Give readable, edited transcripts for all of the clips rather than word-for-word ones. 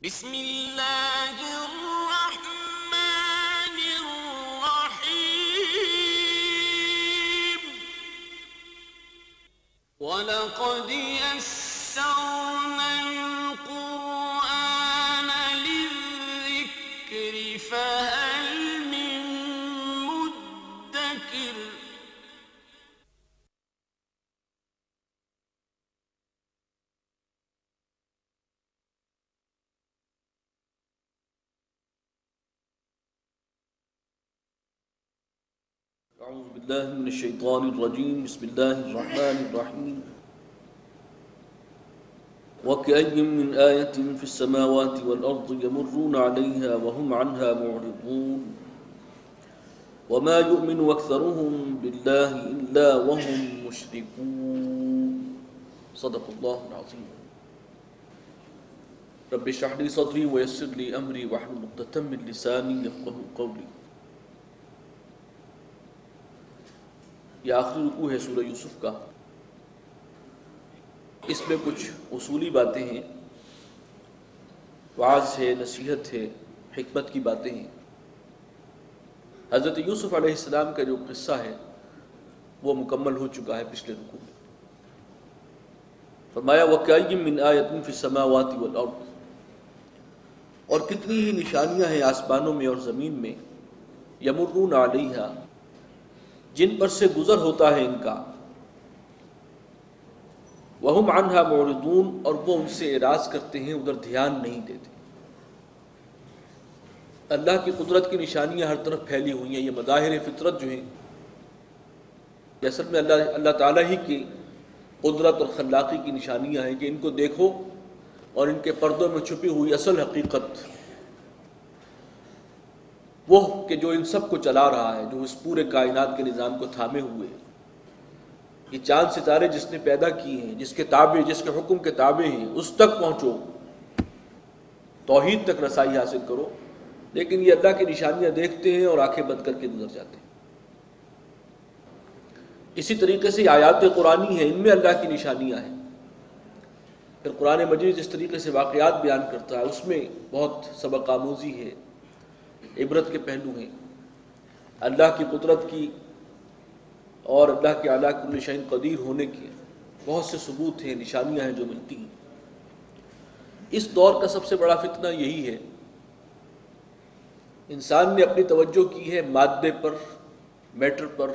بسم اللہ الرحمن الرحیم وَلَقَدْ يَسَّرْنَا الْقُرْآنَ لِلذِّكْرِ فَهَلْ مِن مُدَّكِرٍ اعوذ باللہ من الشیطان الرجیم بسم اللہ الرحمن الرحیم وَكَأَيٍّ مِّنْ آيَةٍ فِي السَّمَاوَاتِ وَالْأَرْضِ يَمُرُّونَ عَلَيْهَا وَهُمْ عَنْهَا مُعْرِضُونَ وَمَا يُؤْمِنُ أَكْثَرُهُم بِاللَّهِ إِلَّا وَهُمْ مُشْرِكُونَ صدق اللہ العظیم رب اشرح لي صدري ويسر لي أمري واحلل عقدة من لساني يفقهوا قولي۔ یہ آخری رکوع ہے سورہ یوسف کا۔ اس میں کچھ اصولی باتیں ہیں، وعظ ہے، نصیحت ہے، حکمت کی باتیں ہیں۔ حضرت یوسف علیہ السلام کا جو قصہ ہے وہ مکمل ہو چکا ہے پچھلے رکوع میں۔ فرمایا وَكَأَيٍّ مِّنْ آيَةٍ فِي السَّمَاوَاتِ وَالْأَرْضِ، اور کتنی ہی نشانیاں ہیں آسمانوں میں اور زمین میں، یمرون علیہا، جن پر سے گزر ہوتا ہے ان کا، وَهُمْ عَنْهَا مُعْرِضُونَ، اور وہ ان سے اعراض کرتے ہیں، ادھر دھیان نہیں دیتے۔ اللہ کی قدرت کی نشانیاں ہر طرف پھیلی ہوئی ہیں۔ یہ مظاہر فطرت جو ہیں، یہ اصل میں اللہ تعالیٰ ہی کی قدرت اور خلاقی کی نشانیاں ہیں کہ ان کو دیکھو اور ان کے پردوں میں چھپی ہوئی اصل حقیقت، وہ کہ جو ان سب کو چلا رہا ہے، جو اس پورے کائنات کے نظام کو تھامے ہوئے ہیں، یہ چاند ستارے جس نے پیدا کیے ہیں، جس کے تابع، جس کے حکم کے تابع ہیں، اس تک پہنچو، توحید تک رسائی حاصل کرو۔ لیکن یہ اللہ کی نشانیاں دیکھتے ہیں اور آنکھیں بند کر کے گزر جاتے ہیں۔ اسی طریقے سے آیات قرآنی ہیں، ان میں اللہ کی نشانیاں ہیں۔ پھر قرآن مجید جس طریقے سے واقعات بیان کرتا ہے، اس میں بہت سبق آموزی ہے، عبرت کے پہلو ہیں، اللہ کی قدرت کی اور اللہ کے اعلیٰ کل شیء قدیر ہونے کے بہت سے ثبوت ہیں، نشانیاں ہیں جو ملتی ہیں۔ اس دور کا سب سے بڑا فتنہ یہی ہے، انسان نے اپنی توجہ کی ہے مادے پر، میٹر پر،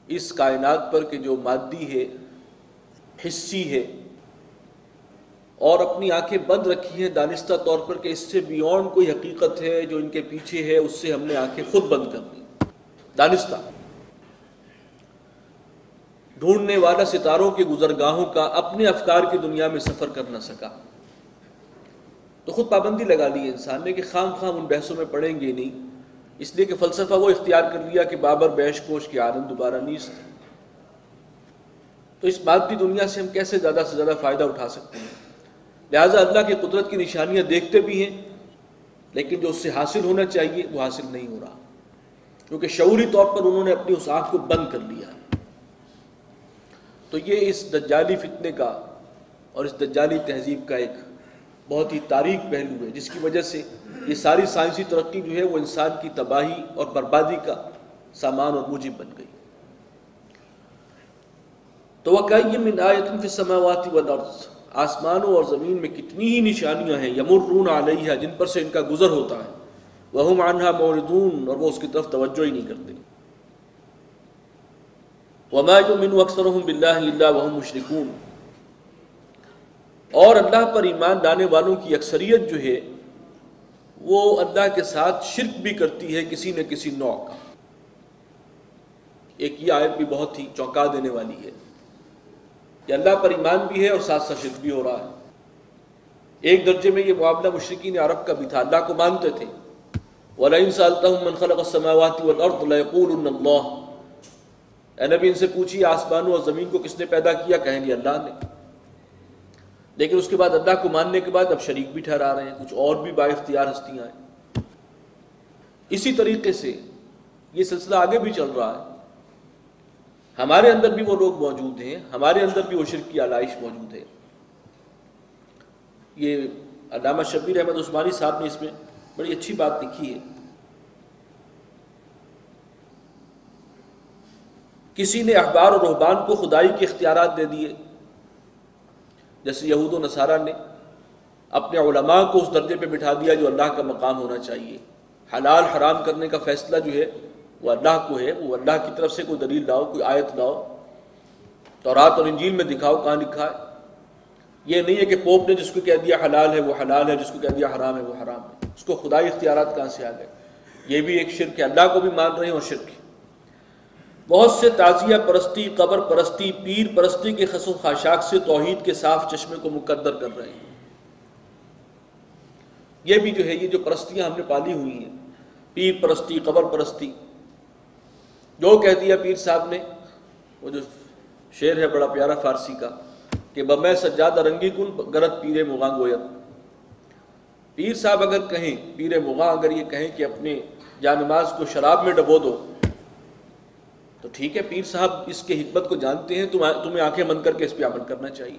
اس کائنات پر کہ جو مادی ہے، حسی ہے، اور اپنی آنکھیں بند رکھی ہیں دانستہ طور پر کہ اس سے بیونڈ کوئی حقیقت ہے جو ان کے پیچھے ہے، اس سے ہم نے آنکھیں خود بند کر دی، دانستہ۔ ڈھونڈنے والا ستاروں کے گزرگاہوں کا اپنے افکار کی دنیا میں سفر کر نہ سکا، تو خود پابندی لگا لی انسان نے کہ خام خام ان بحثوں میں پڑیں گے نہیں، اس لیے کہ فلسفہ وہ اختیار کر لیا کہ بابر بیش کوش کے عالم دوبارہ نیست۔ تو اس مادی دنیا سے ہم کیسے زیادہ سے زیادہ فائدہ اٹھا سکتے ہیں؟ لہٰذا اللہ کی قدرت کی نشانیاں دیکھتے بھی ہیں، لیکن جو اس سے حاصل ہونا چاہیے وہ حاصل نہیں ہو رہا، کیونکہ شعوری طور پر انہوں نے اپنی اس آنکھ کو بند کر لیا۔ تو یہ اس دجالی فتنے کا اور اس دجالی تہذیب کا ایک بہت ہی تاریک پہلو ہے، جس کی وجہ سے یہ ساری سائنسی ترقی جو ہے وہ انسان کی تباہی اور بربادی کا سامان اور موجب بن گئی۔ تو وَكَأَيٍّ مِّنْ آيَةٍ فِي السَّمَاوَاتِ وَالْأَرْضِ، آسمانوں اور زمین میں کتنی ہی نشانیاں ہیں، یمرون علیہا، جن پر سے ان کا گزر ہوتا ہے، وَهُمْ عَنْهَا مُعْرِضُونَ، اور وہ اس کی طرف توجہ ہی نہیں کرتے۔ وَمَا يُؤْمِنُ أَكْثَرُهُم بِاللَّهِ إِلَّا وَهُمْ مُشْرِكُونَ، اور اللہ پر ایمان لانے والوں کی اکثریت جو ہے وہ اللہ کے ساتھ شرک بھی کرتی ہے کسی نہ کسی نوع کا۔ ایک یہ آیت بھی بہت ہی چونکا دینے والی ہے کہ اللہ پر ایمان بھی ہے اور ساتھ ساتھ شرک بھی ہو رہا ہے۔ ایک درجے میں یہ معاملہ مشرکین عرب کا بھی تھا، اللہ کو مانتے تھے، وَلَئِن سَأَلْتَهُم مَّن خَلَقَ السَّمَاوَاتِ وَالْأَرْضَ لَيَقُولُنَّ اللَّهُ، اے نبی ان سے پوچھیے آسمانوں اور زمین کو کس نے پیدا کیا، کہیں گے اللہ نے۔ لیکن اس کے بعد اللہ کو ماننے کے بعد اب شریک بھی ٹھہرا رہے ہیں، کچھ اور بھی با اختیار ہستیاں ہیں۔ اسی طریقے سے یہ سلسلہ آگے بھی چل رہا ہے، ہمارے اندر بھی وہ لوگ موجود ہیں، ہمارے اندر بھی وہ شرک کی آلائش موجود ہے۔ یہ علامہ شبیر احمد عثمانی صاحب نے اس میں بڑی اچھی بات لکھی ہے. کسی نے احبار اور رہبان کو خدائی کے اختیارات دے دیے، جیسے یہود و نصارہ نے اپنے علماء کو اس درجے پہ بٹھا دیا جو اللہ کا مقام ہونا چاہیے. حلال حرام کرنے کا فیصلہ جو ہے وہ اللہ کو ہے، وہ اللہ کی طرف سے کوئی دلیل لاؤ، کوئی آیت لاؤ، تورات اور انجیل میں دکھاؤ کہاں لکھا ہے. یہ نہیں ہے کہ پوپ نے جس کو کہہ دیا حلال ہے وہ حلال ہے، جس کو کہہ دیا حرام ہے وہ حرام ہے. اس کو خدائی اختیارات کہاں سے آ گئے؟ یہ بھی ایک شرک ہے، اللہ کو بھی مان رہے ہیں اور شرک ہے. بہت سے تعزیہ پرستی، قبر پرستی، پیر پرستی کے خس و خاشاک سے توحید کے صاف چشمے کو مقدر کر رہے ہیں. یہ بھی جو ہے یہ جو پرستیاں ہم نے پالی ہوئی ہیں، پیر پرستی، قبر پرستی، جو کہہ دیا پیر صاحب نے، وہ جو شعر ہے بڑا پیارا فارسی کا کہ بمیں سجادہ رنگی کن گرت پیر مغاں گویت. پیر صاحب اگر کہیں، پیر مغاں اگر یہ کہیں کہ اپنے جانماز کو شراب میں ڈبو دو تو ٹھیک ہے، پیر صاحب اس کے حکمت کو جانتے ہیں، تمہیں آنکھیں بند کر کے اس پہ عمل کرنا چاہیے.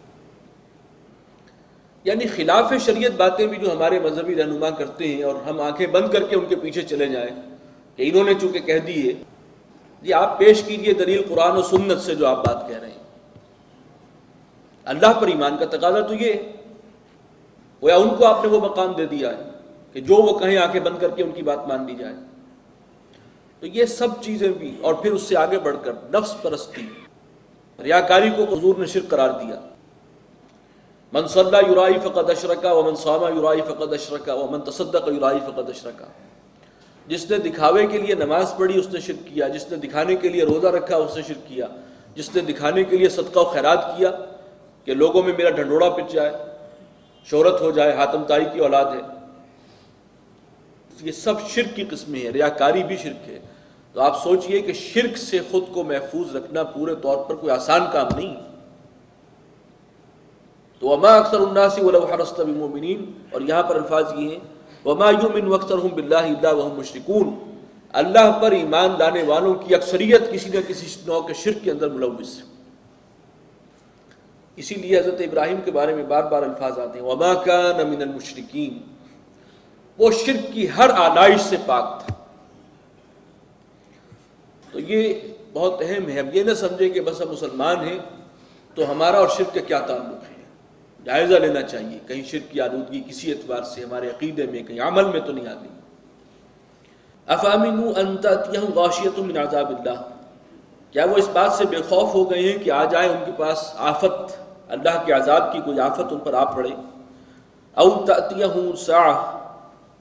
یعنی خلاف شریعت باتیں بھی جو ہمارے مذہبی رہنما کرتے ہیں اور ہم آنکھیں بند کر کے ان کے پیچھے چلے جائیں کہ انہوں نے چونکہ کہہ دی ہے. یہ آپ پیش کیجئے دلیل قرآن و سنت سے جو آپ بات کہہ رہے ہیں. اللہ پر ایمان کا تقاضا تو یہ ہے، گویا ان کو آپ نے وہ مقام دے دیا ہے کہ جو وہ کہیں آنکھیں بند کر کے ان کی بات مان لی جائے. تو یہ سب چیزیں بھی، اور پھر اس سے آگے بڑھ کر نفس پرستی، ریاکاری کو حضور نے شرک قرار دیا. من صلی یرائی فقد اشرک ومن صام یرائی فقد اشرک ومن تصدق یرائی فقد اشرک. جس نے دکھاوے کے لیے نماز پڑھی اس نے شرک کیا، جس نے دکھانے کے لیے روزہ رکھا اس نے شرک کیا، جس نے دکھانے کے لیے صدقہ و خیرات کیا کہ لوگوں میں میرا ڈھنڈوڑا پچ جائے، شہرت ہو جائے، حاتم طائی کی اولاد ہے. یہ سب شرک کی قسمیں ہیں. ریاکاری بھی شرک ہے. تو آپ سوچئے کہ شرک سے خود کو محفوظ رکھنا پورے طور پر کوئی آسان کام نہیں. تو وما اکثر الناس ولو حرصت بمؤمنین، اور یہاں پر الفاظ یہ ہیں وما یؤمن اکثرهم باللہ الا وهم مشرکون. اللہ پر ایمان لانے والوں کی اکثریت کسی نہ کسی نوع کے شرک کے اندر ملوث ہے. اسی لیے حضرت ابراہیم کے بارے میں بار بار الفاظ آتے ہیں وما کان من المشرکین. وہ شرک کی ہر آلائش سے پاک تھا. تو یہ بہت اہم ہے. ہم یہ نہ سمجھیں کہ بس ہم مسلمان ہیں تو ہمارا اور شرک کا کیا تعلق ہے. جائزہ لینا چاہیے کہیں شرک کی آلودگی کسی اعتبار سے ہمارے عقیدے میں، کہیں عمل میں تو نہیں آ گئی. افامنوا ان تأتیہم غاشیۃ من عذاب اللہ. کیا وہ اس بات سے بے خوف ہو گئے ہیں کہ آ جائے ان کے پاس آفت، اللہ کے عذاب کی کوئی آفت ان پر آ پڑے. او تأتیہم الساعۃ،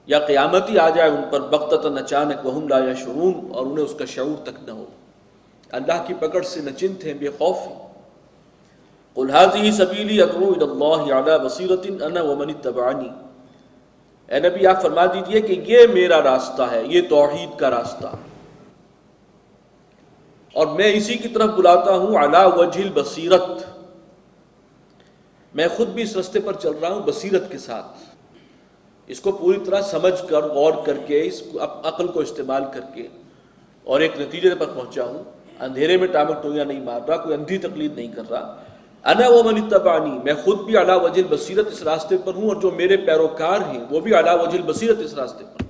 یا قیامتی آ جائے ان پر بغتۃ اچانک، وہم لا یشعرون، اور انہیں اس کا شعور تک نہ ہو. اللہ کی پکڑ سے نچنت ہیں، بے خوف ہیں. قل هذه سبیلی ادعو الی اللہ علی بصیرۃ انا ومن اتبعنی. اے نبی آپ فرما دیجئے کہ یہ میرا راستہ ہے، یہ توحید کا راستہ، اور میں اسی کی طرف بلاتا ہوں علی وجہ البصیرت. میں خود بھی اس راستے پر چل رہا ہوں بصیرت کے ساتھ، اس کو پوری طرح سمجھ کر، غور کر کے، اس عقل کو استعمال کر کے، اور ایک نتیجے پر پہنچا ہوں. اندھیرے میں ٹامک ٹوئیاں نہیں مار رہا، کوئی اندھی تقلید نہیں کر رہا. انا ومن اتبعنی، میں خود بھی علی وجہ البصیرت اس راستے پر ہوں، اور جو میرے پیروکار ہیں وہ بھی علی وجہ البصیرت اس راستے پر.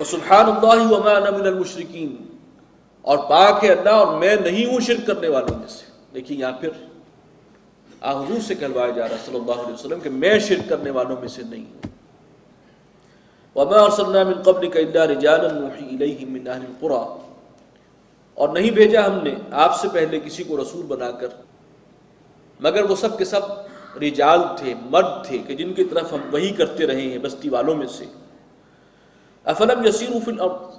سبحان اللہ وما انا من المشرکین، اور پاک ہے اللہ اور میں نہیں ہوں شرک کرنے والوں میں سے. دیکھیے یہاں پھر حضور سے کہلوایا جا رہا ہے صلی اللہ علیہ وسلم کہ میں شرک کرنے والوں میں سے نہیں ہوں. وما ارسلنا من قبلک الا رجالا نوحی الیہم من اہل القری، اور نہیں بھیجا ہم نے آپ سے پہلے کسی کو رسول بنا کر مگر وہ سب کے سب رجال تھے، مرد تھے کہ جن کی طرف ہم وحی کرتے رہے ہیں بستی والوں میں سے. افلم یسیروا فی الارض،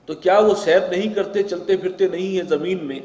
تو کیا وہ سیر نہیں کرتے، چلتے پھرتے نہیں ہیں زمین میں.